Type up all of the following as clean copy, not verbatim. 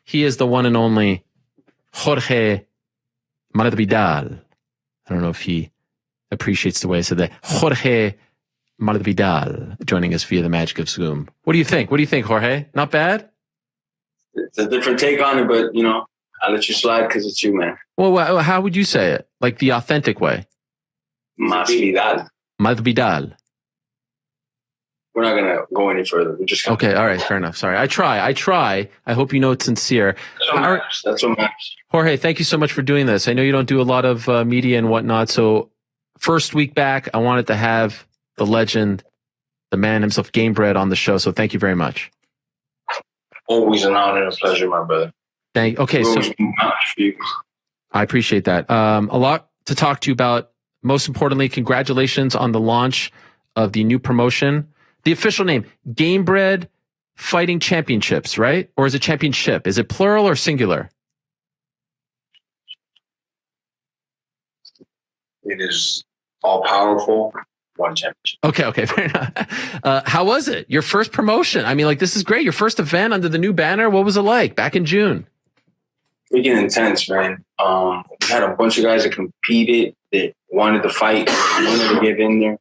He is the one and only Jorge Masvidal. I don't know if he appreciates the way I said that. Jorge Masvidal joining us via the magic of Zoom. What do you think? What do you think, Jorge? Not bad? It's a different take on it, but, you know, I'll let you slide because it's you, man. Well, how would you say it? Like the authentic way? Masvidal. Masvidal. We're not going to go any further. We're just okay. All right. Fair enough. Sorry. I try. I hope you know it's sincere. That's what matters. Jorge, thank you so much for doing this. I know you don't do a lot of media and whatnot. So first week back, I wanted to have the legend, the man himself, Gamebred, on the show. So thank you very much. Always an honor and a pleasure, my brother. Okay. So I appreciate that. A lot to talk to you about. Most importantly, congratulations on the launch of the new promotion. The official name, Gamebred Fighting Championships, right? Or is it championship? Is it plural or singular? It is all powerful. One championship. Okay, fair enough. How was it? Your first promotion? I mean, like, this is great. Your first event under the new banner. What was it like back in June? Freaking intense, man. We had a bunch of guys that competed, that wanted to fight, wanted to get in there,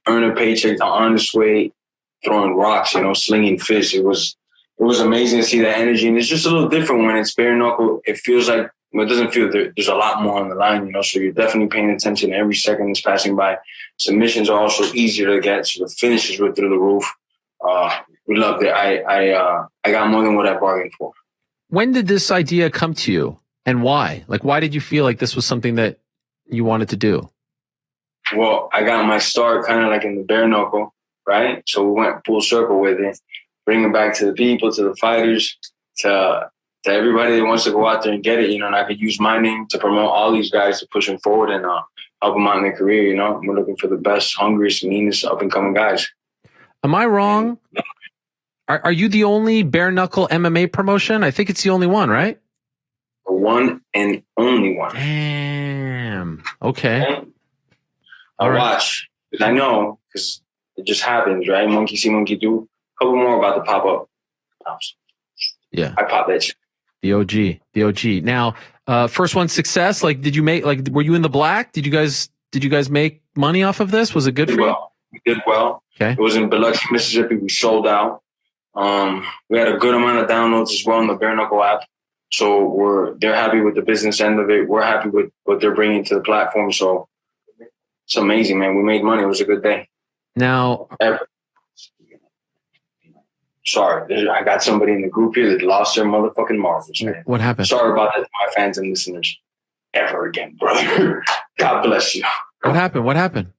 earn a paycheck the honest way, throwing rocks, you know, slinging fists. It was amazing to see that energy. And it's just a little different when it's bare knuckle. It feels like, well, it doesn't feel there's a lot more on the line, you know, so you're definitely paying attention every second that's passing by. Submissions are also easier to get, so the finishes were through the roof. We loved it. I got more than what I bargained for. When did this idea come to you, and why? Like, why did you feel like this was something that you wanted to do? Well, I got my start kind of like in the bare knuckle, right? So we went full circle with it, bring it back to the people, to the fighters, to everybody that wants to go out there and get it, you know, and I could use my name to promote all these guys to push them forward and help them out in their career, you know. We're looking for the best, hungriest, meanest, up-and-coming guys. Am I wrong? Are you the only bare knuckle MMA promotion? I think it's the only one, right? The one and only one. Damn. Okay. I watch, because I know, because it just happens, right? Monkey see, monkey do. A couple more about to pop up. Yeah. I pop that shit. The OG. Now, first one success. Like, did you make, like, were you in the black? Did you guys make money off of this? Was it good for you? We did well. Okay. It was in Biloxi, Mississippi. We sold out. We had a good amount of downloads as well on the Bare Knuckle app. So they're happy with the business end of it. We're happy with what they're bringing to the platform. So it's amazing, man. We made money. It was a good day. Now, sorry, I got somebody in the group here that lost their motherfucking marbles, man. What happened? Sorry about that to my fans and listeners. Ever again, brother. God bless you. What happened?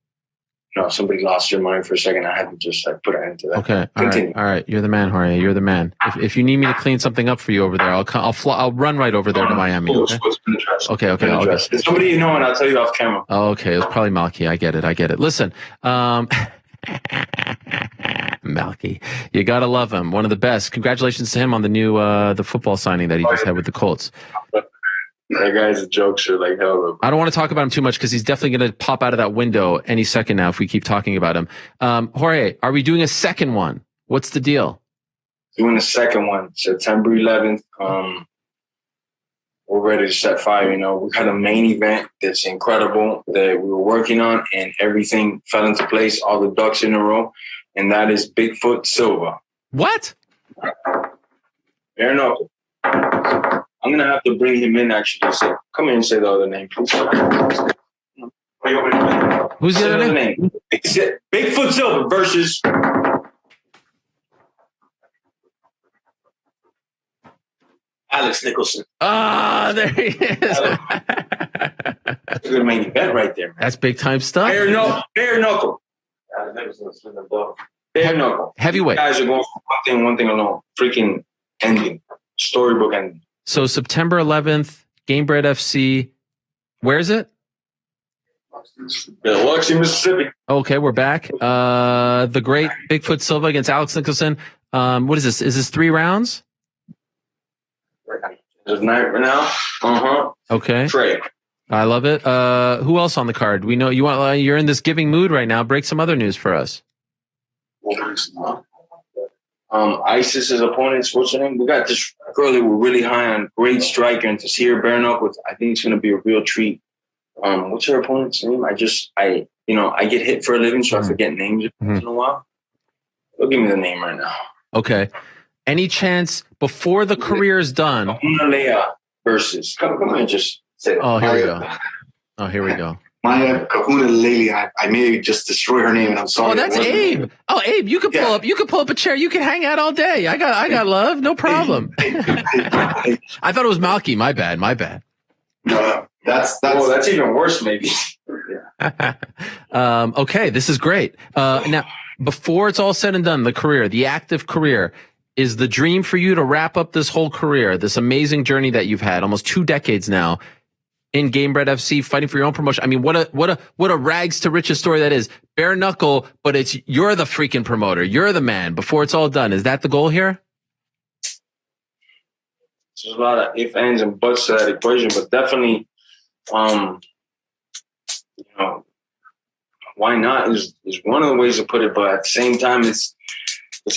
No, somebody lost your money for a second. I had to just put an end to that. Okay. Continue. All right. You're the man, Jorge. You're the man. If you need me to clean something up for you over there, I'll run right over there to Miami. Okay. It's somebody you know, and I'll tell you off camera. Oh, okay. It was probably Malky. I get it. Listen, Malky, you gotta love him. One of the best. Congratulations to him on the new the football signing that he just had with the Colts. That guy's a jokester like hell. I don't want to talk about him too much because he's definitely going to pop out of that window any second now if we keep talking about him. Jorge, are we doing a second one? What's the deal? Doing the second one, September 11th. We're ready to set fire. You know, we got a main event that's incredible that we were working on, and everything fell into place, all the ducks in a row, and that is Bigfoot Silva. What? Bare knuckle. I'm going to have to bring him in, actually. So come here and say the other name, please. Who's the other name? Bigfoot Silva versus... Alex Nicholson. Ah, there he is. That's a good main event right there, man. That's big time stuff. Bare knuckle. Bare knuckle. Heavyweight. You guys are going for one thing alone. Freaking ending. Storybook ending. So September 11th, Gamebred FC. Where is it? Biloxi, Mississippi. Okay, we're back. The great Bigfoot Silva against Alex Nicholson. What is this? Is this 3 rounds? There's night right now. Okay. Trey. I love it. Who else on the card? We know you're in this giving mood right now. Break some other news for us. ISIS's opponents. What's her name? We got this girl that we're really high on, great striker, and to see her bearing up with, I think it's going to be a real treat. What's her opponent's name? I get hit for a living, so I forget names once in a while. Don't give me the name right now. Okay. Any chance before the career is done? Leia versus. Come on, just say it. Oh, here we go. Maya Kahuna Lely. I may just destroy her name, and I'm sorry. Oh, that's Abe. Oh, Abe, you can pull up. You can pull up a chair. You can hang out all day. I got love. No problem. I thought it was Malky. My bad. No, that's even worse, maybe. Okay, this is great. Now, before it's all said and done, the active career, is the dream for you to wrap up this whole career, this amazing journey that you've had, almost 2 decades now, in Gamebred FC, fighting for your own promotion. I mean, what a rags to riches story that is. Bare knuckle, but you're the freaking promoter. You're the man before it's all done. Is that the goal here? There's a lot of ifs, ands, and buts to that equation, but definitely, why not is one of the ways to put it. But at the same time, it's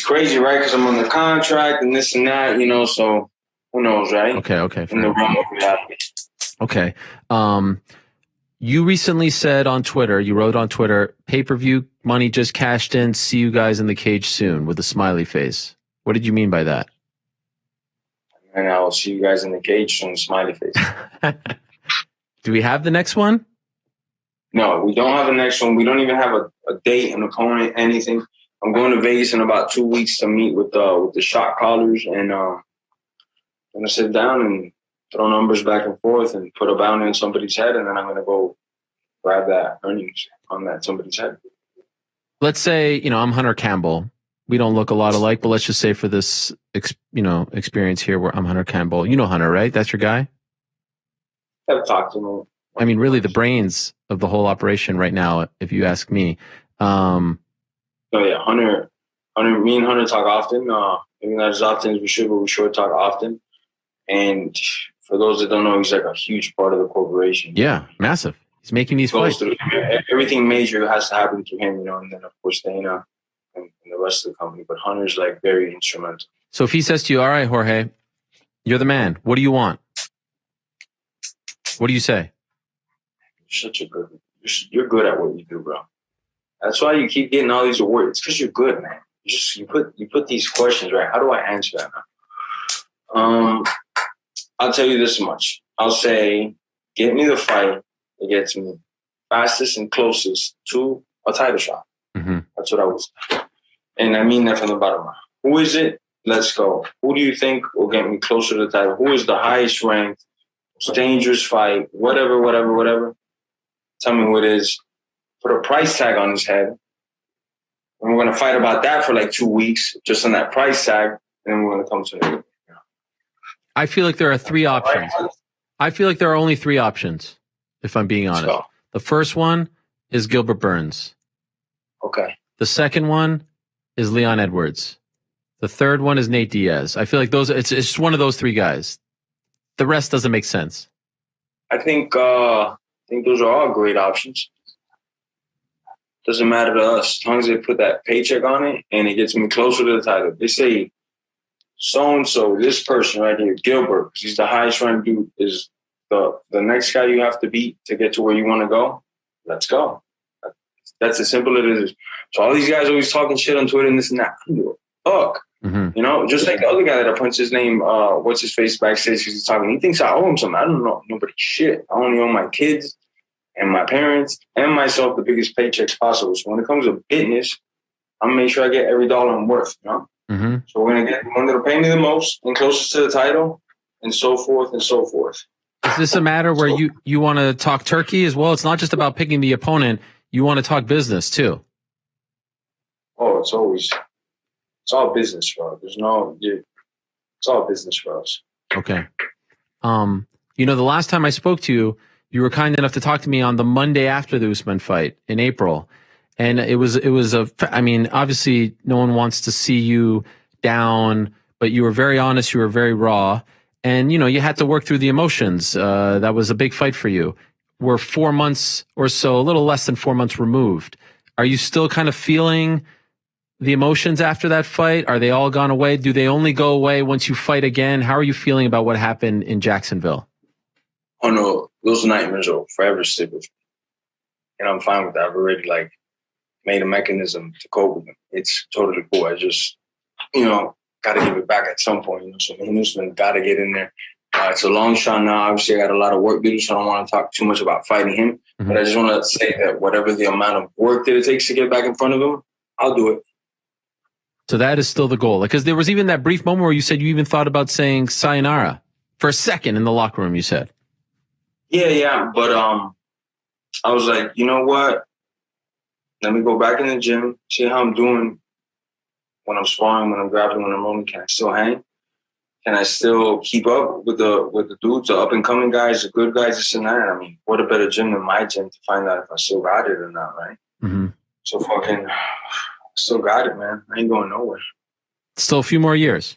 crazy, right? Because I'm on the contract and this and that, so who knows, right? Okay. In the realm of reality. Okay. You recently said on Twitter, you wrote on Twitter, pay-per-view money just cashed in. See you guys in the cage soon with a smiley face. What did you mean by that? And I'll see you guys in the cage soon, smiley face. Do we have the next one? No, we don't have the next one. We don't even have a date, an opponent, anything. I'm going to Vegas in about 2 weeks to meet with the shot callers, and I'm going to sit down and throw numbers back and forth and put a bounty on somebody's head, and then I'm going to go grab that earnings on that somebody's head. Let's say, I'm Hunter Campbell. We don't look a lot alike, but let's just say for this, experience here where I'm Hunter Campbell. You know Hunter, right? That's your guy? I've talked to him. I mean, really the brains of the whole operation right now, if you ask me. Oh yeah, Hunter, me and Hunter talk often. Maybe not as often as we should, but we sure talk often. And for those that don't know, he's like a huge part of the corporation. Yeah, massive. He's making these fights. Everything major has to happen to him, and then of course Dana and the rest of the company. But Hunter's like very instrumental. So if he says to you, "All right, Jorge, you're the man. What do you want?" What do you say? You're good at what you do, bro. That's why you keep getting all these awards. It's because you're good, man. You put these questions right. How do I answer that now? I'll tell you this much. I'll say, get me the fight that gets me fastest and closest to a title shot. Mm-hmm. That's what I would say. And I mean that from the bottom of my heart. Who is it? Let's go. Who do you think will get me closer to the title? Who is the highest ranked, most dangerous fight? Whatever. Tell me who it is. Put a price tag on his head. And we're going to fight about that for like 2 weeks, just on that price tag. And then we're going to come to it. I feel like there are 3 options. I feel like there are only 3 options, if I'm being honest. So, the first one is Gilbert Burns. Okay. The second one is Leon Edwards. The third one is Nate Diaz. I feel like it's just one of those 3 guys. The rest doesn't make sense. I think those are all great options. Doesn't matter to us. As long as they put that paycheck on it and it gets me closer to the title. They say, so-and-so, this person right here, Gilbert, because he's the highest ranked dude, is the next guy you have to beat to get to where you want to go. Let's go. That's as simple as it is. So all these guys always talking shit on Twitter and this and that. I don't give a fuck. Mm-hmm. Just like the other guy that I punched his name, what's his face backstage because he's talking. He thinks I owe him something. I don't know nobody shit. I only owe my kids and my parents and myself the biggest paychecks possible. So when it comes to business, I'm gonna make sure I get every dollar I'm worth. Mm-hmm. So we're gonna get the one that'll pay me the most and closest to the title, and so forth and so forth. Is this a matter where you want to talk turkey as well? It's not just about picking the opponent. You want to talk business too. Oh, it's all business, bro. It's all business for us. Okay. The last time I spoke to you, you were kind enough to talk to me on the Monday after the Usman fight in April. And it was obviously no one wants to see you down, but you were very honest. You were very raw. And, you had to work through the emotions. That was a big fight for you. We're 4 months or so, a little less than 4 months removed. Are you still kind of feeling the emotions after that fight? Are they all gone away? Do they only go away once you fight again? How are you feeling about what happened in Jacksonville? Oh no, those nightmares will forever stick with me. And I'm fine with that. I've already made a mechanism to cope with them. It's totally cool. I just, got to give it back at some point. So Usman got to get in there. It's a long shot now. Obviously, I got a lot of work to do, so I don't want to talk too much about fighting him. Mm-hmm. But I just want to say that whatever the amount of work that it takes to get back in front of him, I'll do it. So that is still the goal. Because there was even that brief moment where you said you even thought about saying sayonara for a second in the locker room, you said. Yeah. But I was like, you know what? Let me go back in the gym, see how I'm doing when I'm sparring, when I'm grappling, when I'm rolling. Can I still hang? Can I still keep up with the dudes, the up-and-coming guys, the good guys, this and that? I mean, what a better gym than my gym to find out if I still got it or not, right? Mm-hmm. So still got it, man. I ain't going nowhere. Still a few more years.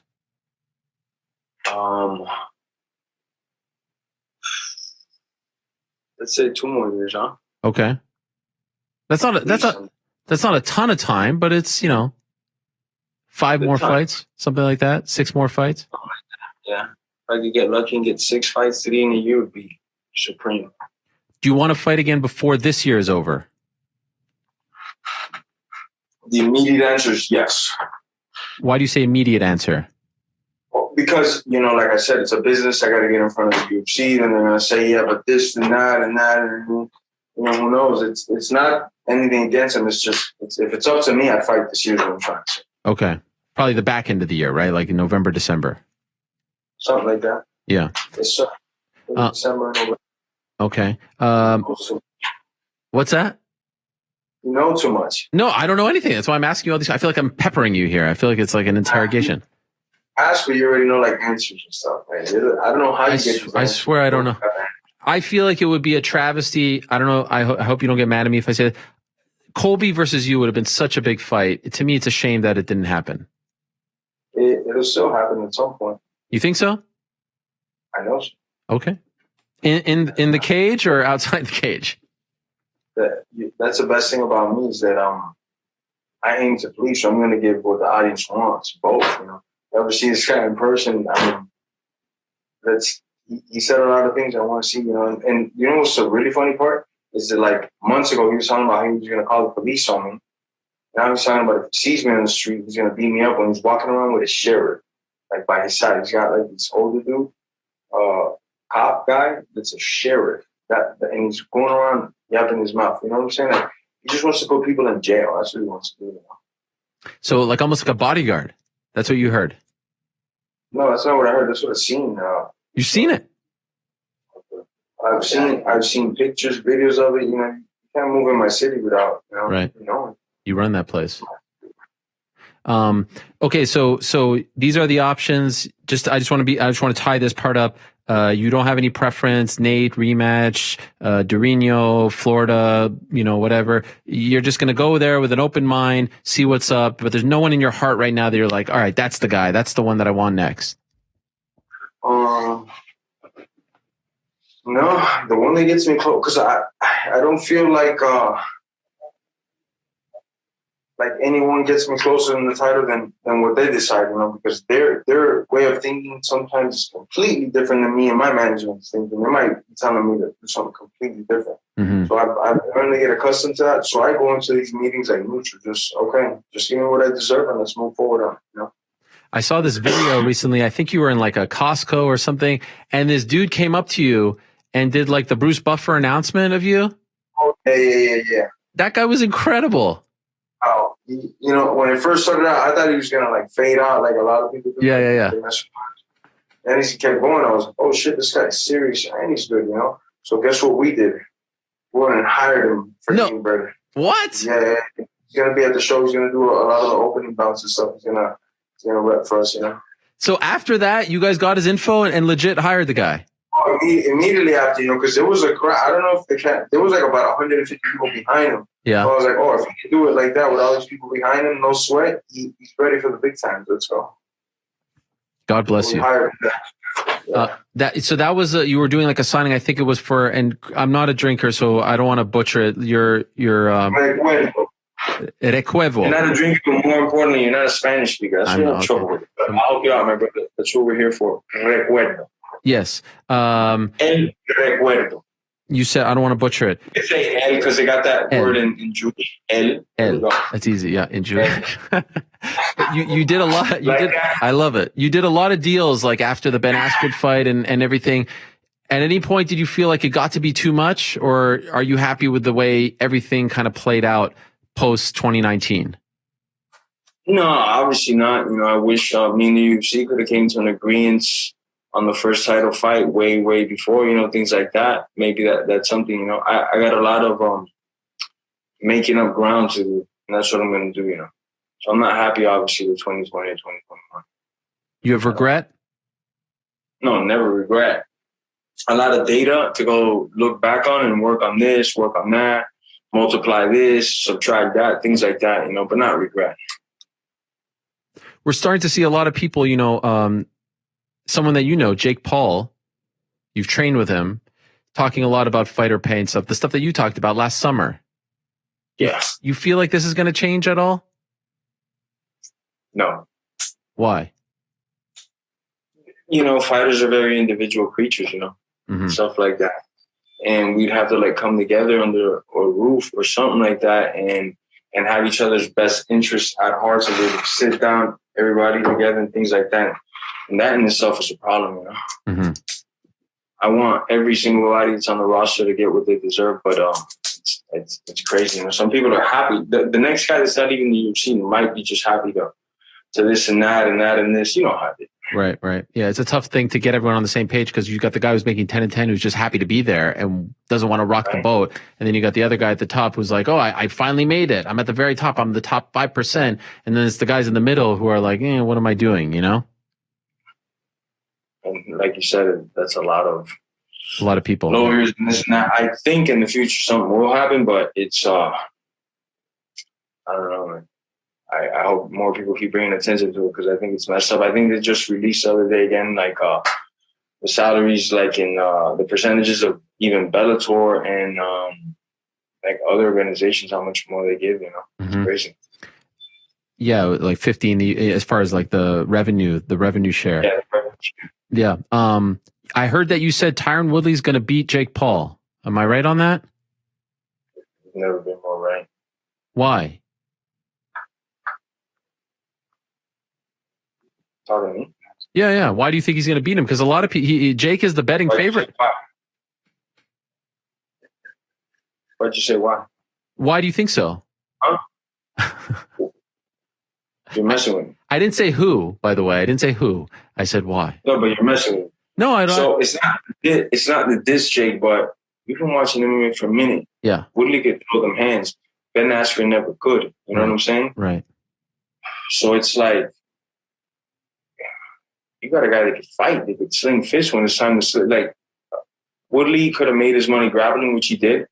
Let's say 2 more years, huh? Okay. That's not a ton of time, but it's, 5 more fights, something like that, 6 more fights. Yeah. If I could get lucky and get 6 fights to the end of the year, it would be supreme. Do you want to fight again before this year is over? The immediate answer is yes. Why do you say immediate answer? Well, because, like I said, it's a business. I got to get in front of the UFC. Then they're going to say, yeah, but this and that and that. And, who knows? It's not anything against them. It's just, if it's up to me, I'd fight this year is what I'm trying to say. Okay. Probably the back end of the year, right? Like in November, December. Something like that. Yeah. Yes, sir. December, November. Okay. What's that? You know too much. No, I don't know anything. That's why I'm asking you all these. I feel like I'm peppering you here. I feel like it's like an interrogation. Ask me, you already know answers and stuff, man. I don't know how you get these. I swear I don't know. I feel like it would be a travesty. I don't know. I hope you don't get mad at me if I say that. Colby versus you would have been such a big fight. To me, it's a shame that it didn't happen. It'll still happen at some point. You think so? I know so. Okay. In the cage or outside the cage? That's the best thing about me is that I aim to please, so I'm going to give what the audience wants, both. Ever see this guy in person? He said a lot of things I want to see. And what's the really funny part is that months ago he was talking about how he was going to call the police on me. Now he's talking about if he sees me on the street, he's going to beat me up when he's walking around with a sheriff by his side. He's got this older dude, cop guy that's a sheriff and he's going around yapping his mouth. You know what I'm saying? He just wants to put people in jail. That's what he wants to do. So almost like a bodyguard. That's what you heard. No, that's not what I heard. That's what I've seen. You've seen it. I've seen pictures, videos of it. You can't move in my city without right. You run that place. Okay, so these are the options. I just want to tie this part up. You don't have any preference, Nate, rematch, Dorino, Florida, whatever. You're just going to go there with an open mind, see what's up, but there's no one in your heart right now that you're like, all right, that's the guy. That's the one that I want next. No, the one that gets me close, because I don't feel like anyone gets me closer in the title than what they decide, because their way of thinking sometimes is completely different than me and my management's thinking. They might be telling me to do something completely different. Mm-hmm. So I've learned to get accustomed to that. So I go into these meetings neutral, just give me what I deserve and let's move forward on it, I saw this video recently. I think you were in a Costco or something, and this dude came up to you and did the Bruce Buffer announcement of you. Oh, yeah. That guy was incredible. Oh, when it first started out, I thought he was gonna fade out like a lot of people do. Yeah. And as he kept going, I was like, oh shit, this guy's serious and he's good, So guess what we did? We went and hired him for King Burger. What? Yeah. He's gonna be at the show. He's gonna do a lot of the opening bouts and stuff. He's gonna rep for us, So after that, you guys got his info and legit hired the guy. Oh, immediately after, because there was a crowd. I don't know if there was about 150 people behind him. Yeah. So I was like, if he can do it like that with all these people behind him, no sweat, he's ready for the big times. Let's go. God bless you. So that was you were doing a signing. I think it was for, and I'm not a drinker, so I don't want to butcher it. Recuerdo. You're not a drinker, but more importantly, you're not a Spanish speaker. That's what I'm trouble with. But I'll help you out, my brother. That's what we're here for. Recuerdo. Yes. El recuerdo. You said, I don't want to butcher it. You say el because they got that word in Jewish. El. That's easy. Yeah, in Jewish. you did a lot. I love it. You did a lot of deals like after the Ben Askren fight and everything. At any point, did you feel like it got to be too much, or are you happy with the way everything kind of played out post 2019? No, obviously not. I wish me and the UFC could have came to an agreement on the first title fight way before, things like that. Maybe that's something, I got a lot of making up ground to do, and that's what I'm going to do, So I'm not happy, obviously, with 2020 or 2021. You have regret? No, never regret. A lot of data to go look back on and work on this, work on that, multiply this, subtract that, things like that, but not regret. We're starting to see a lot of people, someone that Jake Paul, you've trained with him, talking a lot about fighter pay and stuff, the stuff that you talked about last summer. Yeah. You feel like this is going to change at all? No. Why? Fighters are very individual creatures, stuff like that. And we'd have to come together under a roof or something like that and have each other's best interests at heart, so we would sit down, everybody together and things like that. And that in itself is a problem, Mm-hmm. I want every single body that's on the roster to get what they deserve, but it's crazy. Some people are happy. The next guy that's not even in the UFC might be just happy to this and that and that and this. You know how it is. Right. Yeah, it's a tough thing to get everyone on the same page because you got the guy who's making 10 and 10 who's just happy to be there and doesn't want to rock the boat. And then you got the other guy at the top who's like, oh, I finally made it. I'm at the very top. I'm the top 5%. And then it's the guys in the middle who are like, what am I doing, And like you said, that's a lot of people. Lawyers and this and that. I think in the future something will happen, but it's, I don't know, man. I hope more people keep bringing attention to it because I think it's messed up. I think they just released the other day again, the salaries, in the percentages of even Bellator and other organizations, how much more they give. It's crazy. Yeah, like 50 as far as the revenue share. Yeah, the revenue share. Yeah. I heard that you said Tyron Woodley's going to beat Jake Paul. Am I right on that? Never been more right. Why? Talking to me? Yeah. Why do you think he's going to beat him? Because a lot of people, Jake is the betting favorite. Why'd you say why? Why do you think so? Huh? You're messing with me. I didn't say who, by the way. I didn't say who. I said why. No, but you're messing with me. No, I don't. So it's not the diss Jake, but you've been watching MMA for a minute. Yeah. Woodley could throw them hands. Ben Askren never could. You know what I'm saying? Right. So it's you got a guy that could fight, that could sling fists when it's time to sling. Woodley could have made his money grappling, which he did.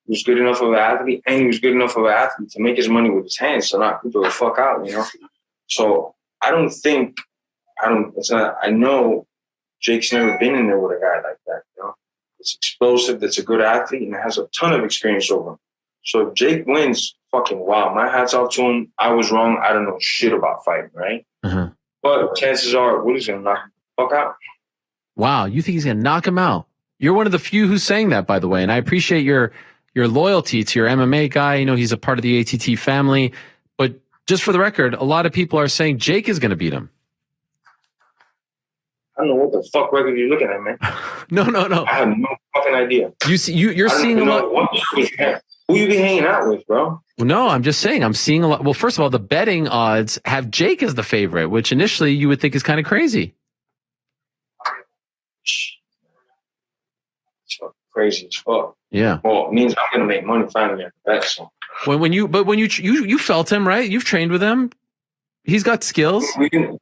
He was good enough of an athlete, and he was good enough of an athlete to make his money with his hands, so knock people the fuck out, So I know Jake's never been in there with a guy like that, It's explosive, that's a good athlete, and has a ton of experience over him. So if Jake wins, fucking wow, my hat's off to him. I was wrong. I don't know shit about fighting, right? Uh-huh. But chances are Woody's going to knock him the fuck out. Wow, you think he's going to knock him out? You're one of the few who's saying that, by the way, and I appreciate your loyalty to your MMA guy. He's a part of the ATT family. But just for the record, a lot of people are saying Jake is going to beat him. I don't know what the fuck record you're looking at, man. No. I have no fucking idea. You're seeing a lot. Who you be hanging out with, bro? Well, no, I'm just saying I'm seeing a lot. Well, first of all, the betting odds have Jake as the favorite, which initially you would think is kind of crazy. It's crazy as fuck. Yeah. Well, it means I'm gonna make money finally at the bet. So when you felt him, right? You've trained with him. He's got skills. We didn't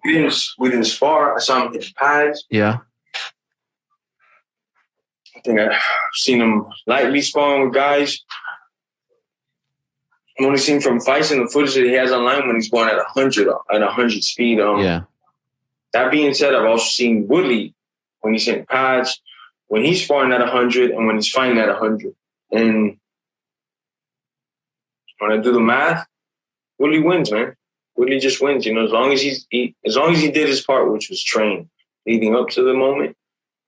spar. I saw him hit pads. Yeah. I think I've seen him lightly sparring with guys. I've only seen from fights and the footage that he has online when he's going at 100 speed. Yeah. That being said, I've also seen Woodley when he's hitting pads, when he's sparring at 100 and when he's fighting at 100. And when I do the math, Woodley wins, man. Woodley just wins. You know, as long as he did his part, which was train leading up to the moment,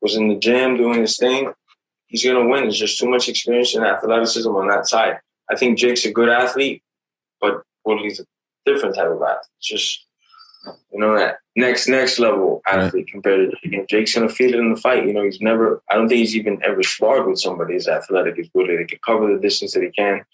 was in the gym doing his thing, he's gonna win. There's just too much experience and athleticism on that side. I think Jake's a good athlete, but Woodley's a different type of athlete. It's just, you know, that next level athlete compared to Jake. And Jake's gonna feel it in the fight. You know, I don't think he's even ever sparred with somebody as athletic as Woodley. They can cover the distance that he can.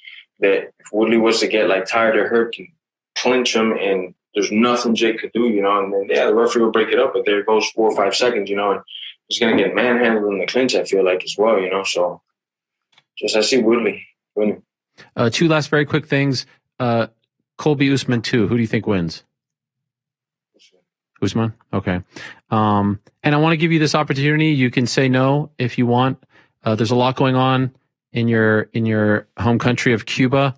That if Woodley was to get like tired or hurt, can clinch him, and there's nothing Jake could do, you know. And then the referee will break it up, but there goes 4 or 5 seconds, you know, and he's gonna get manhandled in the clinch, I feel like, as well, you know. So I see Woodley winning. 2 last very quick things. Colby Usman 2. Who do you think wins? Usman? Okay. And I want to give you this opportunity. You can say no if you want. There's a lot going on in your home country of Cuba.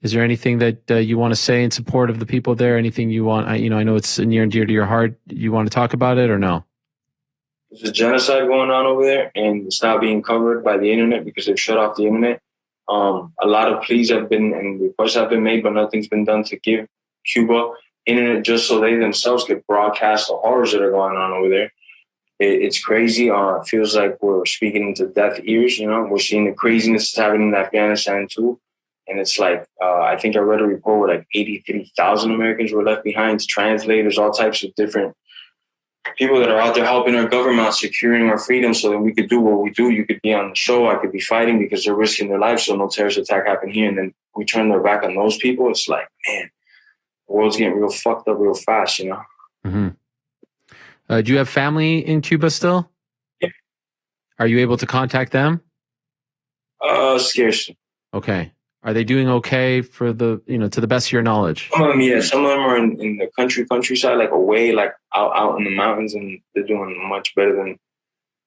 Is there anything that you want to say in support of the people there? Anything you want? I know it's near and dear to your heart. You want to talk about it or no? There's a genocide going on over there, and it's not being covered by the internet because they've shut off the internet. A lot of pleas have been and requests have been made, but nothing's been done to give Cuba internet just so they themselves could broadcast the horrors that are going on over there. It's crazy. It feels like we're speaking into deaf ears. You know, we're seeing the craziness that's happening in Afghanistan too. And it's like, I think I read a report where like 83,000 Americans were left behind, translators, all types of different people that are out there helping our government, securing our freedom so that we could do what we do. You could be on the show. I could be fighting because they're risking their lives so no terrorist attack happen here. And then we turn their back on those people. It's like, man, the world's getting real fucked up real fast, you know? Mm-hmm. Do you have family in Cuba still? Yeah. Are you able to contact them? Scarcely. Okay. Are they doing okay to the best of your knowledge? Some of them, yeah. Some of them are in the countryside, like away, like out in the mountains, and they're doing much better than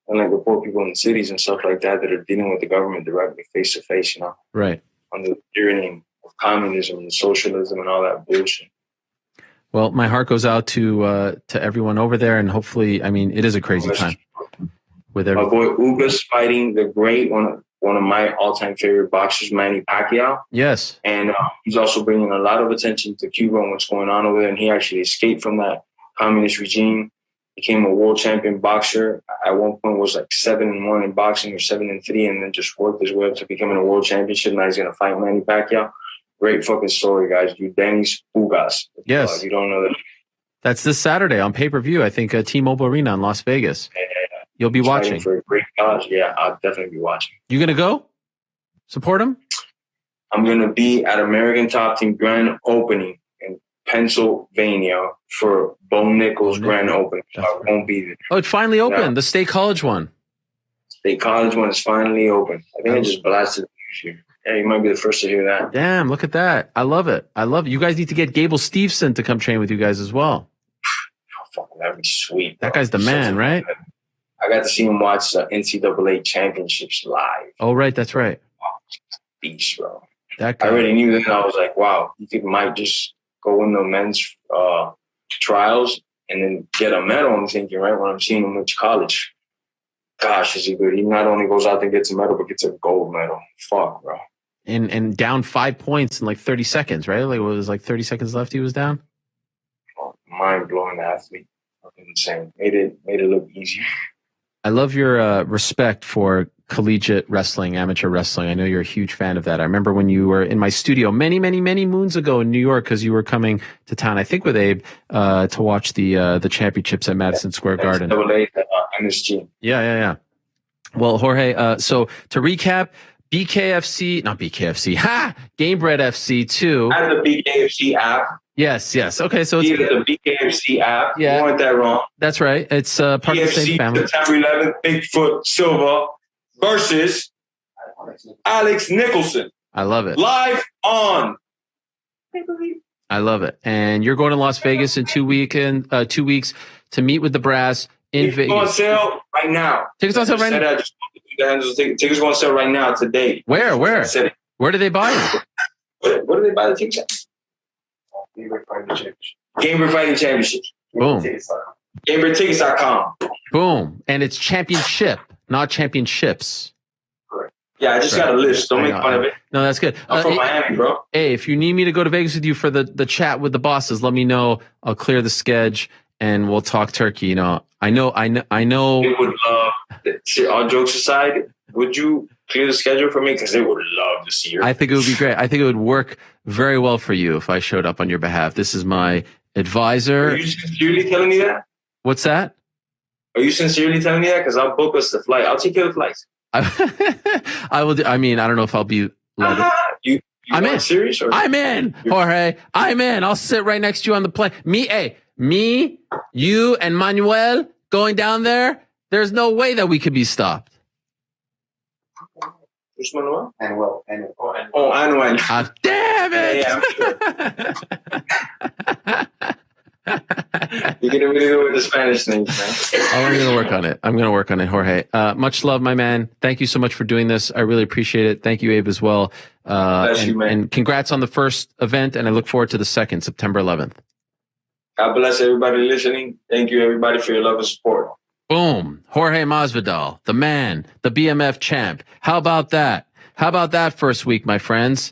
like the poor people in the cities and stuff like that are dealing with the government directly, face to face, you know? Right. Under the tyranny of communism and socialism and all that bullshit. Well, my heart goes out to everyone over there, and hopefully, I mean, it is a crazy time. With my boy Uga's fighting the great one of my all-time favorite boxers, Manny Pacquiao. Yes, and he's also bringing a lot of attention to Cuba and what's going on over there. And he actually escaped from that communist regime, became a world champion boxer. At one point, was like 7-1 in boxing or 7-3, and then just worked his way up to becoming a world championship. Now he's gonna fight Manny Pacquiao. Great fucking story, guys. Dennis Ugas. Yes. You don't know that. That's this Saturday on pay-per-view, I think, T-Mobile Arena in Las Vegas. Yeah. You'll be watching. For a great cause. Yeah, I'll definitely be watching. You going to go? Support him? I'm going to be at American Top Team Grand Opening in Pennsylvania for Bo Nichols' Grand Opening. So I won't be there. Oh, it finally opened. The State College one. State College one is finally open. I think I just blasted it this year. Yeah, you might be the first to hear that. Damn, look at that. I love it. You guys need to get Gable Steveson to come train with you guys as well. Oh, fucking, that'd be sweet. Bro. That guy's the man, right? I got to see him watch the NCAA championships live. Oh, right. That's right. Oh, beast, bro. That guy. I already knew that. I was like, wow, you think might just go in the men's trials and then get a medal. I'm thinking, right, when I'm seeing him which college. Gosh, is he good? He not only goes out and gets a medal, but gets a gold medal. Fuck, bro. And down 5 points in like 30 seconds, right? Like, it was like 30 seconds left he was down? Oh, mind-blowing athlete. Fucking insane. Made it look easier. I love your respect for collegiate wrestling, amateur wrestling. I know you're a huge fan of that. I remember when you were in my studio many, many, many moons ago in New York because you were coming to town, I think with Abe, to watch the championships at Madison Square Garden. MSG. Yeah. Well, Jorge, so to recap, not BKFC, Gamebred FC 2. I have the BKFC app. Yes. Okay, so it's the BKFC app. Yeah, you weren't that wrong. That's right. It's part of the same family. September 11th, Bigfoot Silva versus Alex Nicholson. I love it. Live on. I love it. And you're going to Las Vegas in 2 weeks to meet with the brass in Vegas. Tickets on sale right now. Tickets on sale right now. Tickets on sale right now today. Where? Where do they buy them? Where do they buy the tickets? Gamebred Fighting Championships. Boom. GamebredTickets.com. Boom. And it's championship, not championships. Correct. Yeah, I just got a list. Don't make fun of it. No, that's good. I'm from Miami, bro. Hey, if you need me to go to Vegas with you for the chat with the bosses, let me know. I'll clear the schedule and we'll talk turkey. You know. I know. They would love. All jokes aside, would you clear the schedule for me? Because they would love to see you. I think it would be great. I think it would work very well for you if I showed up on your behalf. This is my advisor. Are you sincerely telling me that? What's that? Are you sincerely telling me that? Because I'll book us the flight. I'll take care of the flights. I will. I mean, I don't know if I'll be. I'm in. Serious? Or I'm in, Jorge. I'm in. I'll sit right next to you on the plane. Me, you, and Manuel going down there. There's no way that we could be stopped. Who's Manuel? Anuel. Oh, Anuel. Damn it! Yeah, I'm sure. You're gonna really go with the Spanish names, man. Oh, I'm gonna work on it, Jorge. Much love, my man. Thank you so much for doing this. I really appreciate it. Thank you, Abe, as well. Bless you, man. And congrats on the first event, and I look forward to the second, September 11th. God bless everybody listening. Thank you, everybody, for your love and support. Boom. Jorge Masvidal, the man, the BMF champ. How about that? How about that first week, my friends?